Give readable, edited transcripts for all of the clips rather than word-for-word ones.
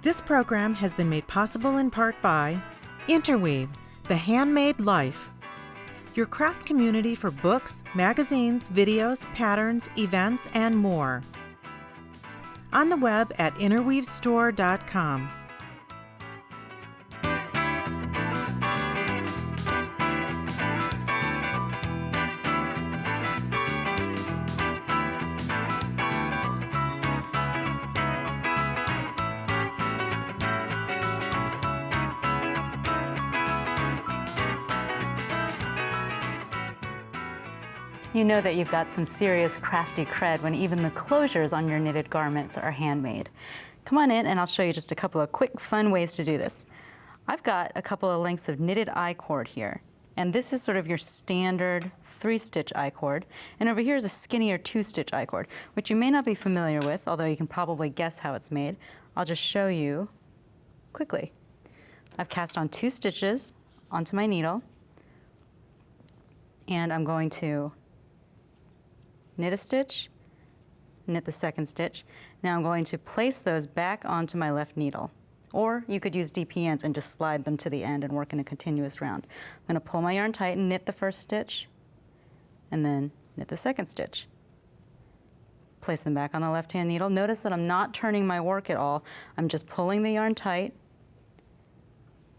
This program has been made possible in part by Interweave, the handmade life, your craft community for books, magazines, videos, patterns, events, and more. On the web at interweavestore.com. You know that you've got some serious crafty cred when even the closures on your knitted garments are handmade. Come on in and I'll show you just a couple of quick, fun ways to do this. I've got a couple of lengths of knitted I-cord here, and this is sort of your standard 3-stitch I-cord, and over here is a skinnier 2-stitch I-cord, which you may not be familiar with, although you can probably guess how it's made. I'll just show you quickly. I've cast on 2 stitches onto my needle, and I'm going to knit a stitch, knit the second stitch. Now I'm going to place those back onto my left needle. Or you could use DP-ends and just slide them to the end and work in a continuous round. I'm going to pull my yarn tight and knit the first stitch, and then knit the second stitch. Place them back on the left-hand needle. Notice that I'm not turning my work at all. I'm just pulling the yarn tight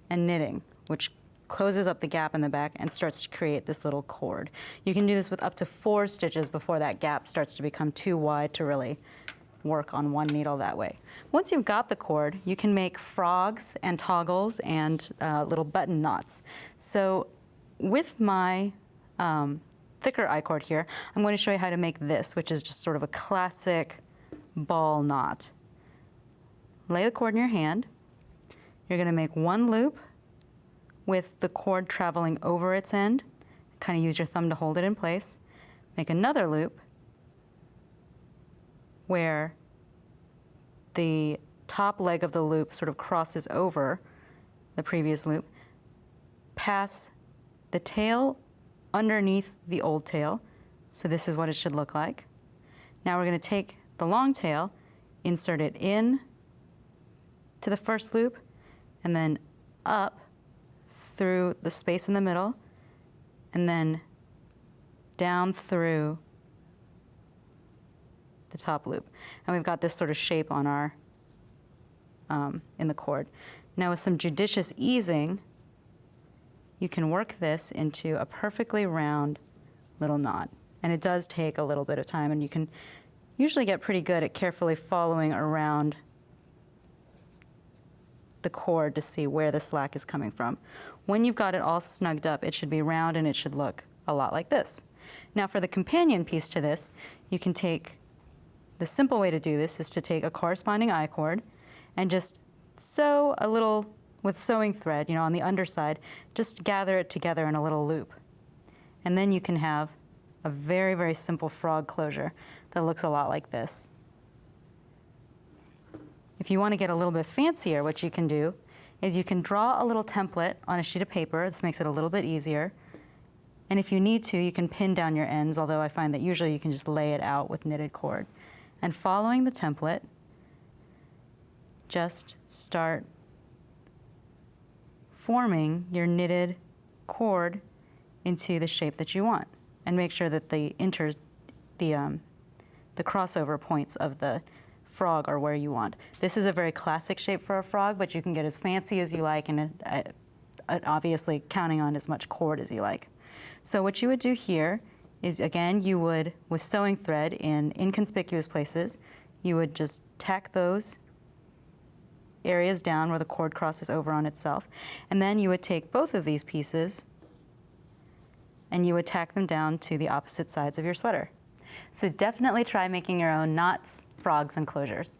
and knitting, which closes up the gap in the back and starts to create this little cord. You can do this with up to 4 stitches before that gap starts to become too wide to really work on one needle that way. Once you've got the cord, you can make frogs and toggles and little button knots. So with my thicker I-cord here, I'm going to show you how to make this, which is just sort of a classic ball knot. Lay the cord in your hand. You're going to make 1 loop with the cord traveling over its end. Kind of use your thumb to hold it in place. Make another loop where the top leg of the loop sort of crosses over the previous loop. Pass the tail underneath the old tail. So this is what it should look like. Now we're going to take the long tail, insert it in to the first loop, and then up through the space in the middle, and then down through the top loop. And we've got this sort of shape on our, in the cord. Now with some judicious easing, you can work this into a perfectly round little knot. And it does take a little bit of time, and you can usually get pretty good at carefully following around the cord to see where the slack is coming from. When you've got it all snugged up, it should be round and it should look a lot like this. Now for the companion piece to this, you can take, the simple way to do this is to take a corresponding I-cord and just sew a little with sewing thread, you know, on the underside, just gather it together in a little loop. And then you can have a very, very simple frog closure that looks a lot like this. If you want to get a little bit fancier, what you can do is you can draw a little template on a sheet of paper. This makes it a little bit easier. And if you need to, you can pin down your ends, although I find that usually you can just lay it out with knitted cord. And following the template, just start forming your knitted cord into the shape that you want. And make sure that the crossover points of the frog are where you want. This is a very classic shape for a frog, but you can get as fancy as you like, and obviously counting on as much cord as you like. So what you would do here is, again, you would, with sewing thread in inconspicuous places, you would just tack those areas down where the cord crosses over on itself, and then you would take both of these pieces and you would tack them down to the opposite sides of your sweater. So definitely try making your own knots, frogs, and closures.